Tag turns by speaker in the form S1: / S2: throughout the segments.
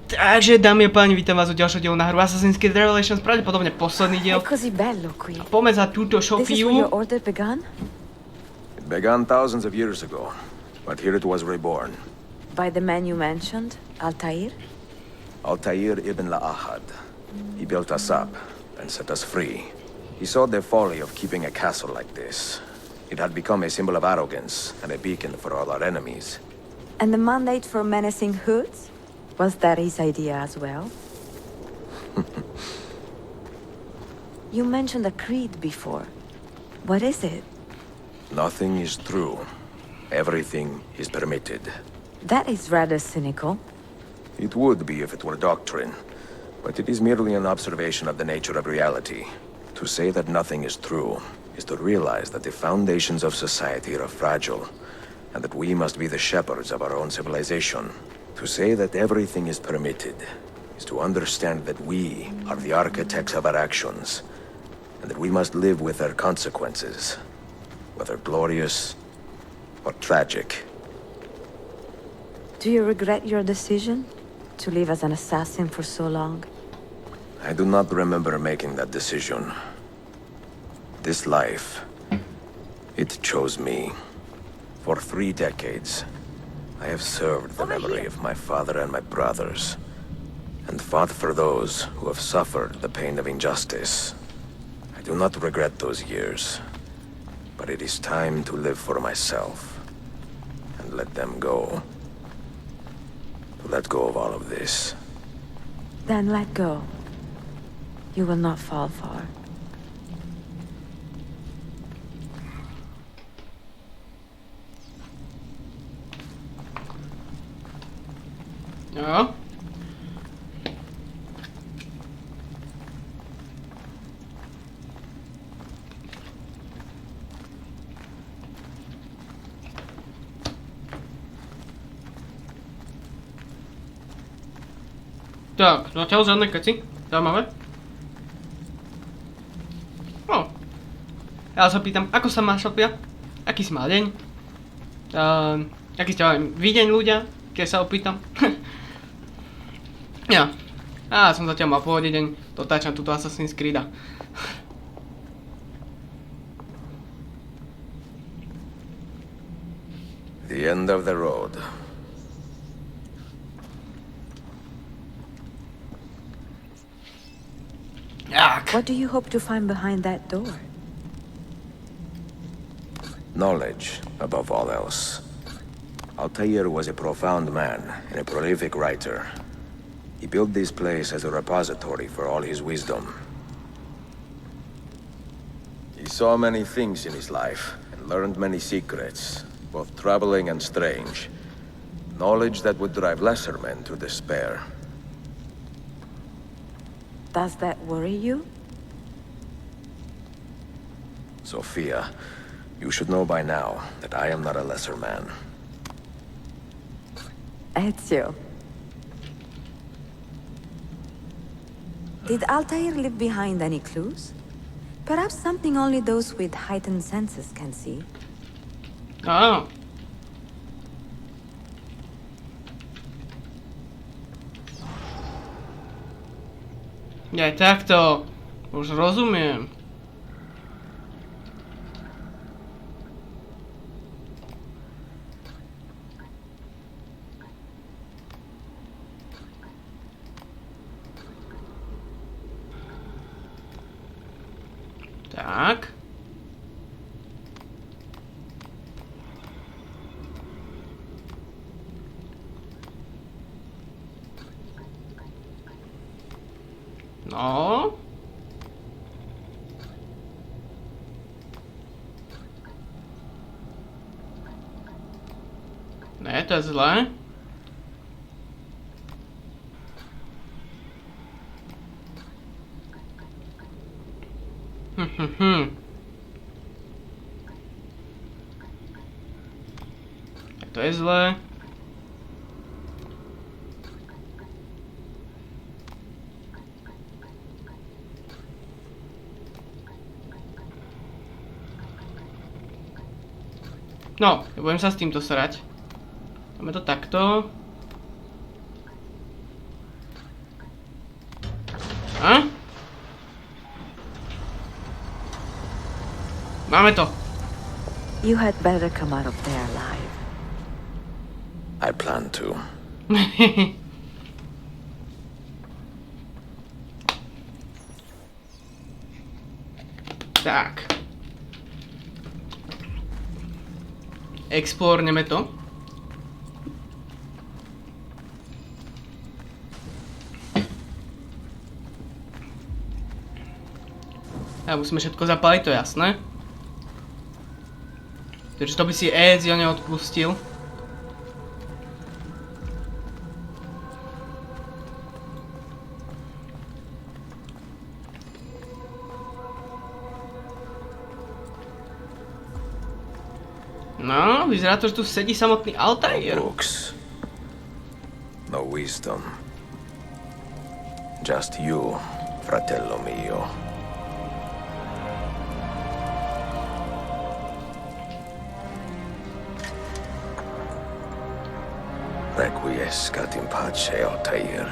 S1: Takže, dámy a páni, vítam vás u ďalšieho dielu na hru Assassin's Creed Revelations, pravdepodobne posledný diel. Poďme za túto Šofiu.
S2: It began thousands of years ago, but here it was reborn.
S3: By the man you mentioned, Altair?
S2: Altair ibn La'ahad. He built us up and set us free. He saw the folly of keeping a castle like this. It had become a symbol of arrogance and a beacon for all our enemies.
S3: And the mandate for menacing hoods? Was that his idea as well? You mentioned a creed before. What is it?
S2: Nothing is true. Everything is permitted.
S3: That is rather cynical.
S2: It would be if it were doctrine, but it is merely an observation of the nature of reality. To say that nothing is true is to realize that the foundations of society are fragile, and that we must be the shepherds of our own civilization. To say that everything is permitted is to understand that we are the architects of our actions, and that we must live with their consequences, whether glorious or tragic.
S3: Do you regret your decision to live as an assassin for so long?
S2: I do not remember making that decision. This life, it chose me. For 3 decades, I have served the memory of my father and my brothers, and fought for those who have suffered the pain of injustice. I do not regret those years, but it is time to live for myself, and let them go. To let go of all of this.
S3: Then let go. You will not fall far.
S1: Jo. Tak, zatiaľ žiadne keci. Zaujímavé. Ja sa pýtam, ako sa má Šopia? Aký si mal deň? Aký ste mali výdeň ľudia? Keď sa opýtam. Ja. Som zatiaľ mal pôvodný deň. Dotáčam túto Assassin's Creeda.
S2: The end of the road.
S1: Jak?
S3: What do you hope to find behind that door?
S2: Knowledge, above all else. Altair was a profound man and a prolific writer. He built this place as a repository for all his wisdom. He saw many things in his life and learned many secrets, both troubling and strange. Knowledge that would drive lesser men to despair.
S3: Does that worry you?
S2: Sophia, you should know by now that I am not a lesser man.
S3: Ezio. Did Altair leave behind any clues? Perhaps something only those with heightened senses can see.
S1: Oh. Ja takto. Už rozumiem. Tak. No. Ne, to je zlé. To je zlé. No, nebudem sa s týmto srať. Máme to takto. A? Máme to.
S3: You had better come out of there alive.
S2: I plan to.
S1: Tak. Explorneme to. A musíme všetko zapáliť, to je jasné. Takže to by si Ezio neodpustil. No, vyzerá to, že tu sedí samotný Altair.
S2: Books. No wisdom. Just you, fratello mio. Requiescat in pace, Altair.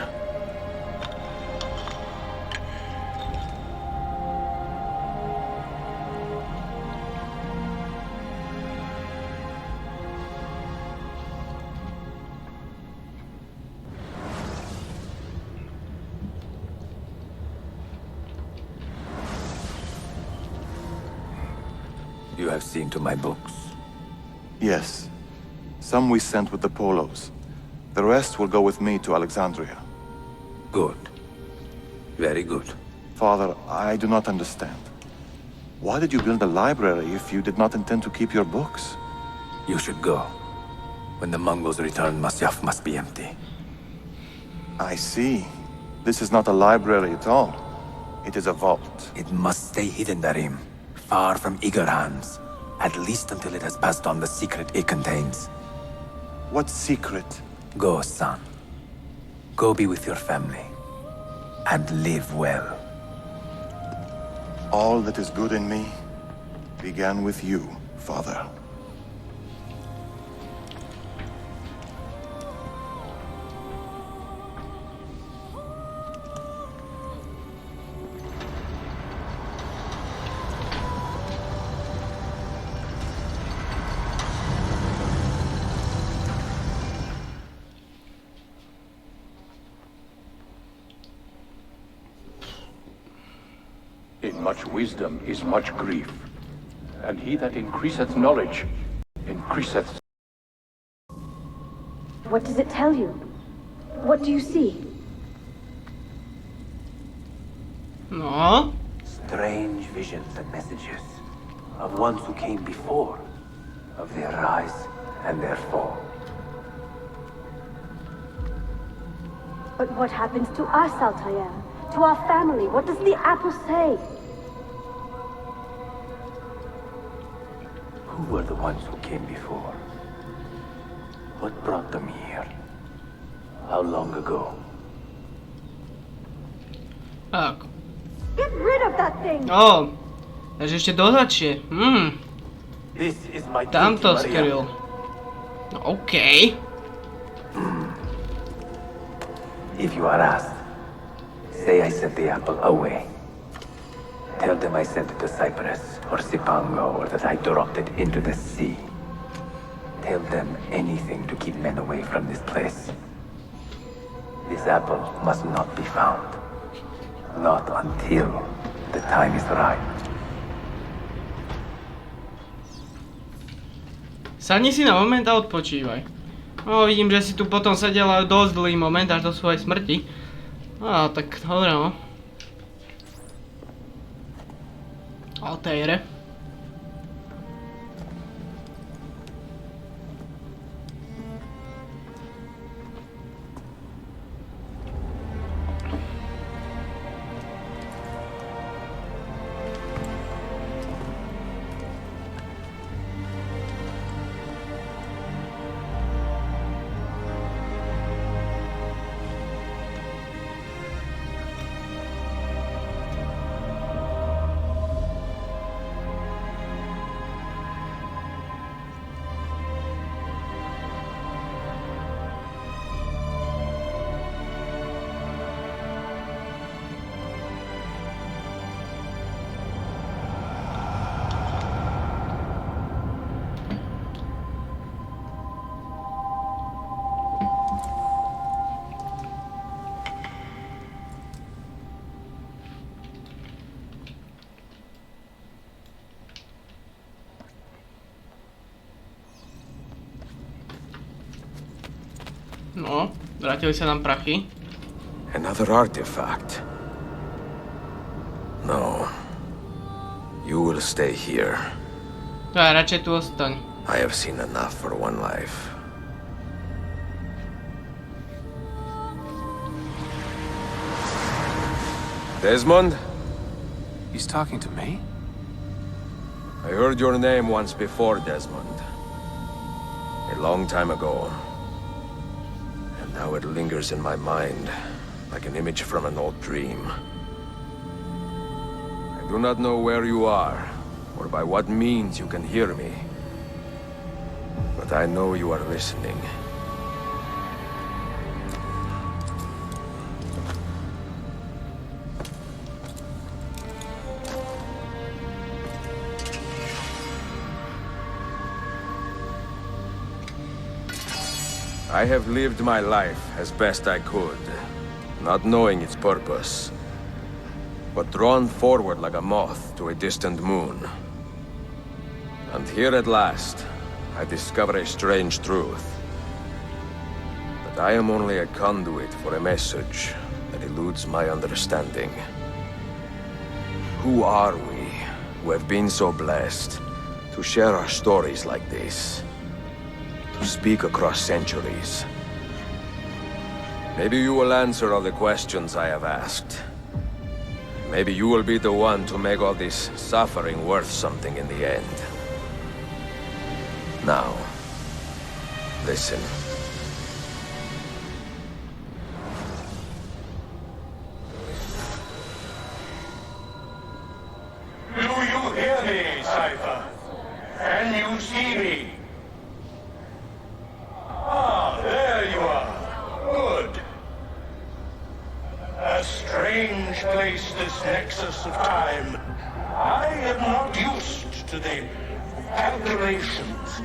S2: You have seen to my books.
S4: Yes. Some we sent with the Polos. The rest will go with me to Alexandria.
S2: Good. Very good.
S4: Father, I do not understand. Why did you build a library if you did not intend to keep your books?
S2: You should go. When the Mongols return, Masyaf must be empty.
S4: I see. This is not a library at all. It is a vault.
S2: It must stay hidden, Darim. Far from eager hands. At least until it has passed on the secret it contains.
S4: What secret?
S2: Go, son. Go be with your family. And live well.
S4: All that is good in me began with you, Father.
S5: In much wisdom is much grief, and he that increaseth knowledge increaseth.
S6: What does it tell you? What do you see?
S1: No.
S2: Strange visions and messages of ones who came before, of their rise and their fall.
S6: But what happens to us, Altair? To our family? What does the apple say?
S2: Who were the ones who came before? What brought them here? How long ago?
S1: Tak.
S6: Get rid of that thing!
S1: O, takže ešte dozadšie.
S2: This is my
S1: Tamto
S2: duty, Maria.
S1: skryl. No
S2: If you are asked, say I sent the apple away. Tell them I sent it to Cyprus or Cipango, or that I dropped it into the sea. Tell them anything to keep men away from this place. This apple must not be found. Not until the time is right.
S1: Sadni si na moment a odpočívaj. No, vidím, že si tu potom sedela dosť dlhý moment až do svojej smrti. No, tak dobre, no. Altaire. Vrátili sa nám prachy.
S2: Another artifact. No. You will stay here.
S1: To ja radšej tu ostaň.
S2: I have seen enough for one life. Desmond?
S7: He's talking to me?
S2: I heard your name once before, Desmond. A long time ago. And now it lingers in my mind, like an image from an old dream. I do not know where you are, or by what means you can hear me. But I know you are listening. I have lived my life as best I could, not knowing its purpose, but drawn forward like a moth to a distant moon. And here at last, I discover a strange truth. That I am only a conduit for a message that eludes my understanding. Who are we, who have been so blessed, to share our stories like this? To speak across centuries. Maybe you will answer all the questions I have asked. Maybe you will be the one to make all this suffering worth something in the end. Now, listen.
S5: Do you hear me, Cypher? Can you see me? Ah, there you are. Good. A strange place, this nexus of time. I am not used to the calculations.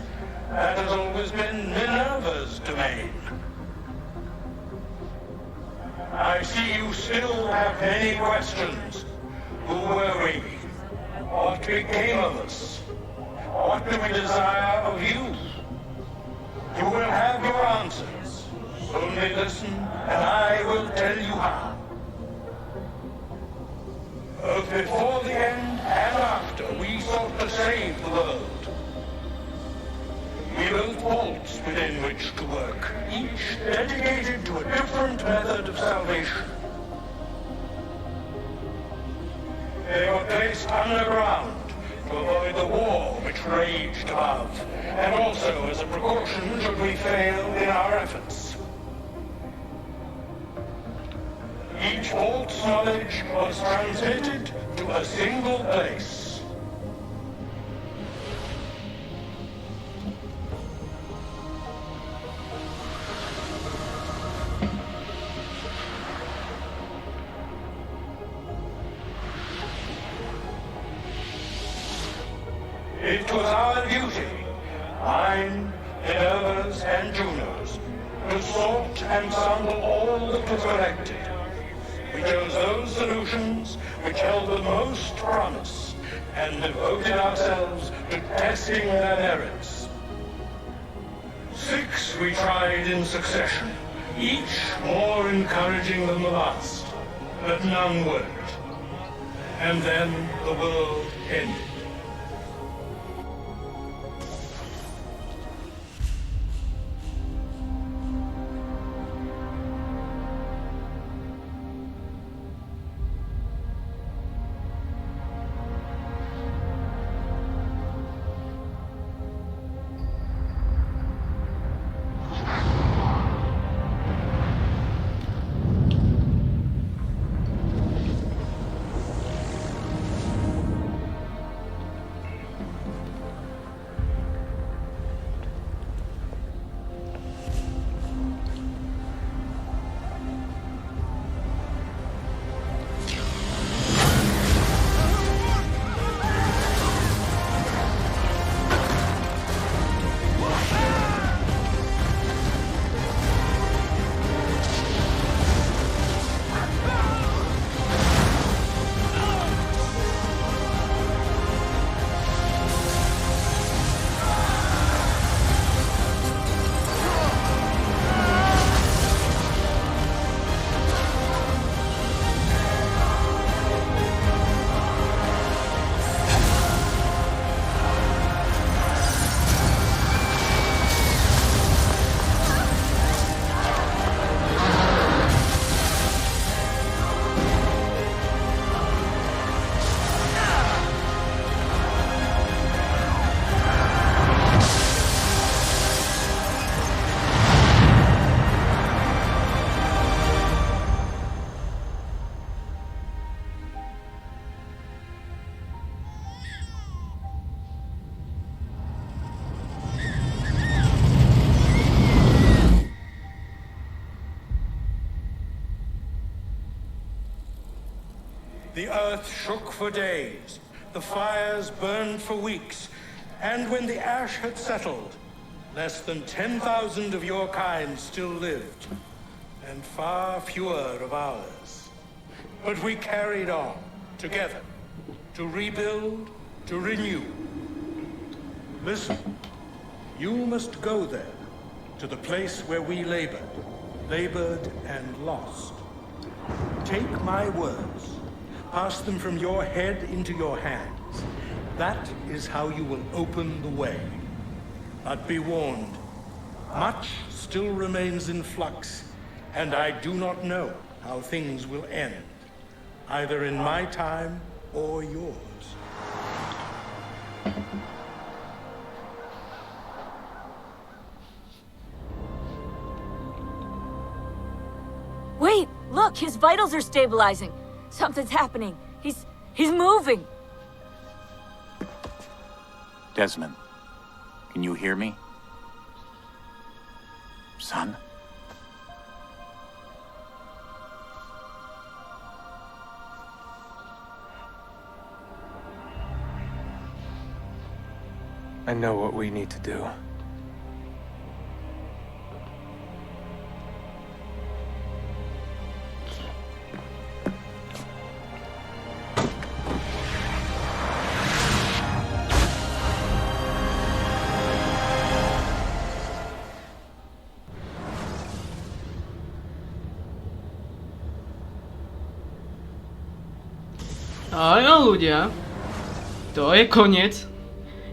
S5: That has always been Minerva's domain. I see you still have many questions. Who were we? What became of us? What do we desire of you? You will have your answers. Only listen, and I will tell you how. Both before the end and after, we sought to save the world. We built vaults within which to work, each dedicated to a different method of salvation. They were placed underground to avoid the war which raged above, and also as a precaution should we fail in our efforts. Each vault's knowledge was transmitted to a single place. It was our duty, mine, Minerva's, and Juno's, to sort and sample all that was collected. We chose those solutions which held the most promise, and devoted ourselves to testing their merits. 6 we tried in succession, each more encouraging than the last, but none worked. And then the world ended. the earth shook for days, the fires burned for weeks, and when the ash had settled, less than 10,000 of your kind still lived, and far fewer of ours. But we carried on, together, to rebuild, to renew. Listen, you must go there, to the place where we labored and lost. Take my words, pass them from your head into your hands. That is how you will open the way. But be warned, much still remains in flux, and I do not know how things will end, either in my time or yours.
S8: Wait, look, his vitals are stabilizing. Something's happening. He's moving.
S9: Desmond, can you hear me? Son?
S7: I know what we need to do.
S1: Áno ľudia, to je koniec.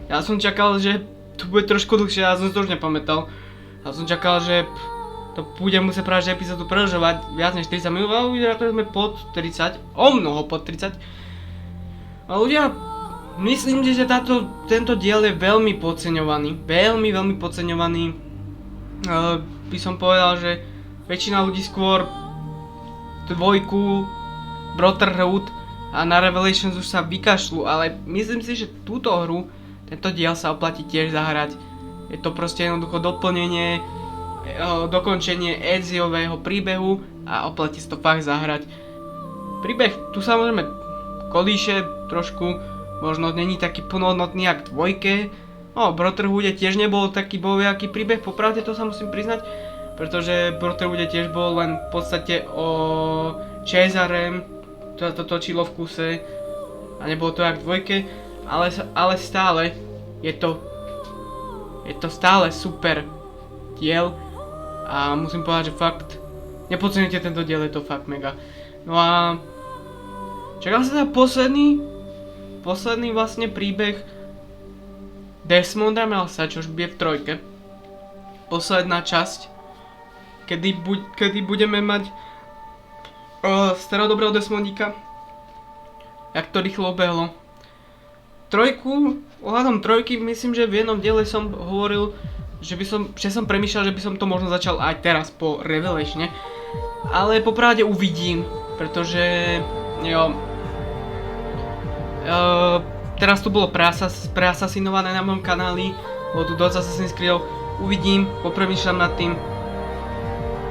S1: Ja som čakal, že to bude trošku dlhšie, ja som si to už nepamätal. Ja som čakal, že to budem musieť práve epizódu predĺžovať viac než 30 minút, ale ľudia, to sme pod 30, o mnoho pod 30. A ľudia, myslím si, že tento diel je veľmi podceňovaný, veľmi podceňovaný. By som povedal, že väčšina ľudí skôr dvojku, Brotherhood a na Revelations už sa vykašľú, ale myslím si, že túto hru, tento diel sa oplatí tiež zahrať. Je to proste jednoducho doplnenie, dokončenie Eziového príbehu a oplatí si to fakt zahrať. Príbeh tu samozrejme kolíše trošku, možno není taký plnohodnotný jak dvojke. No, v Brotherhoode tiež nebol taký boviaký príbeh, popravde to sa musím priznať, pretože v Brotherhoode tiež bol len v podstate o Cezarem, to točilo v kuse a nebolo to jak v dvojke, ale stále je to stále super diel a musím povedať, že fakt nepodceňujte tento diel, je to fakt mega. No a čakal sa teda posledný vlastne príbeh Desmonda Melsa, čo už bude v trojke. Posledná časť, kedy budeme mať starodobrého Desmondíka, jak to rýchlo obehlo. Ohľadom trojky, myslím, že v jednom diele som hovoril, že som premýšľal, že by som to možno začal aj teraz po Revelatione, ale popravde uvidím, pretože teraz tu bolo preasasinované na mojom kanáli, bolo tu dosť Assassin's Creedov, uvidím, popremýšľam nad tým,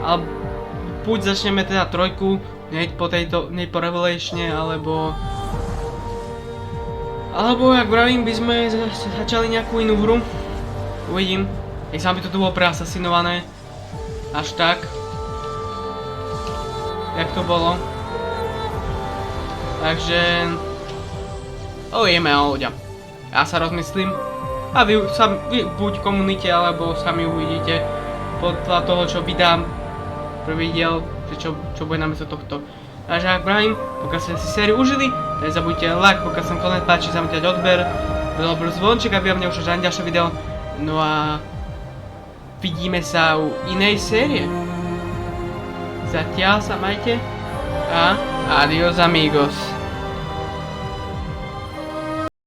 S1: ale buď začneme teda trojku, hneď po Revelatione, alebo jak vravím, by sme začali nejakú inú hru. Uvidím, nech sa by to tu bolo preasasinované, až tak, jak to bolo. Takže uvidíme, ľudia. Ja sa rozmyslím a vy buď komunite, alebo sami uvidíte podľa toho, čo vydám prvý diel, že čo bude namiesto tohto. Takže ak vravím, pokiaľ ste si sériu užili, nezabudnite like, pokiaľ sa koment páči, zamknúť odber, dobrý zvonček, aby vám neušlo žiadne ďalšie video. No a vidíme sa u inej série. Zatiaľ sa majte a adios amigos.